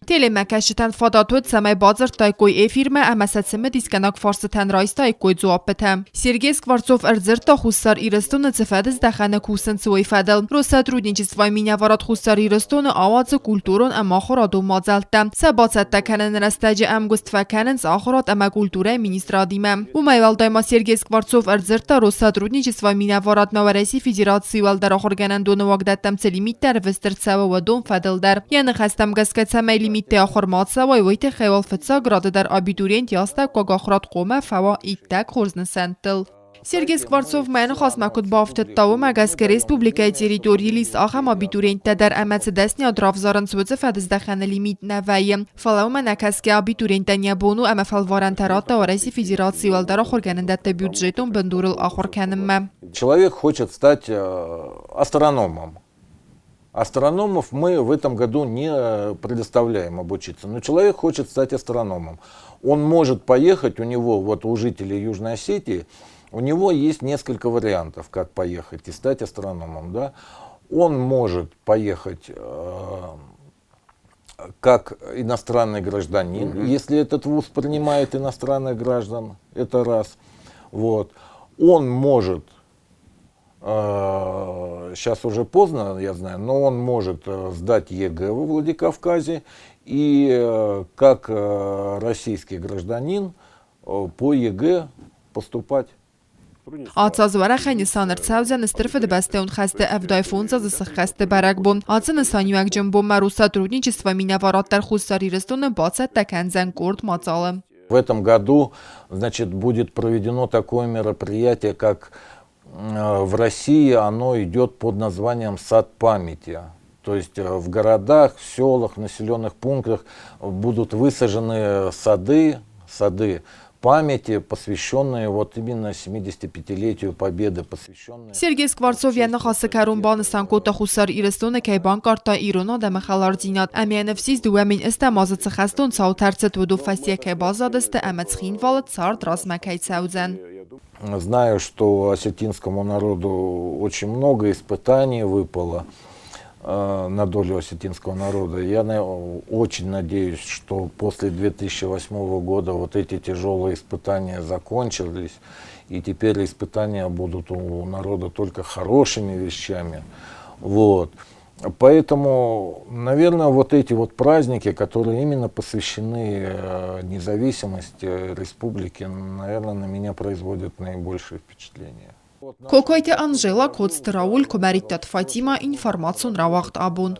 Телемәкәшетән фадатут самай базар тайкой эфирме әмәсәтсеме дисканак фарсытән райста айкой зуаппетем. Сергей Скворцов эрзырта хуссар ирестуны цифадыз даханы кусын цуй фадал. Россотрудничество меня ворот хуссар ирестуны авадзы культурун әма хораду мазалтам. Сабацатта кәнен растаджи әмгуства кәнен сахарат әма культура министра димем. Умайвалдайма Сергей Скворцов эрзырта Россотрудничество меня ворот Новороссии Федерации валдарахорганан доны вагдаттам целимиттер вестерцава вадон фадалдар. Яны хастам гаскат самай ليميت آخر مادسا ويويت خيال فتسا گراده در آبیتورینت یاستا کاغاخرات قومه فوا ایتک خورزن سنتل. Сергей Скворцов мен خاص مکد بافتت تاو مگس که ریسپوبلیکای تریتوری لیست آخم آبیتورینت در امت دستنی آدراف زارن سوزه فدز دخن لیمیت نویم. فلاو من نکس که آبیتورینت نیابونو اما فالوارن ترات و رئیس فدراسیون والدارا خورگنن دت بودجتون بندور الآخر کنم. Человек хочет стать астрономом. Астрономов мы в этом году не предоставляем обучиться, но человек хочет стать астрономом. Он может поехать, у него, вот у жителей Южной Осетии, у него есть несколько вариантов, как поехать и стать астрономом. Да? Он может поехать как иностранный гражданин, если этот вуз принимает иностранных граждан, это раз. Вот. Он может... Сейчас уже поздно, я знаю, но он может сдать ЕГЭ во Владикавказе и как российский гражданин по ЕГЭ поступать. آتازواره خیلی سانر سوزن استرفد بسته اون خسته افدای فونزا زسخ خسته برگ بون آتزن سانیوک جنبون مروسا трудничества минаварат در خستاری رستون باست تکنزن کرد ماتالم. В этом году, значит, будет проведено такое мероприятие, как в России оно идет под названием «Сад памяти». То есть в городах, в селах, населенных пунктах будут высажены сады памяти, посвященные вот именно 75-летию Победы, посвященные... Сергей Скворцов яна خاص کرون بانستان کوتا خسار ایرستون که بانکار تا ایرونا دم خلار زینات امی نفسیز دوامین استمازت سخستون ساو ترست و دو فسیه که بازادست امت خین والد سارد راز مکید سوزن. Знаю, что осетинскому народу очень много испытаний выпало на долю осетинского народа. Я очень надеюсь, что после 2008 года вот эти тяжелые испытания закончились, и теперь испытания будут у народа только хорошими вещами. Вот. Поэтому, наверное, вот эти вот праздники, которые именно посвящены независимости республики, наверное, на меня производят наибольшее впечатление. Кокойте Анжела Коцтрауль, Комариттат Фатима, информацию на вахт абун.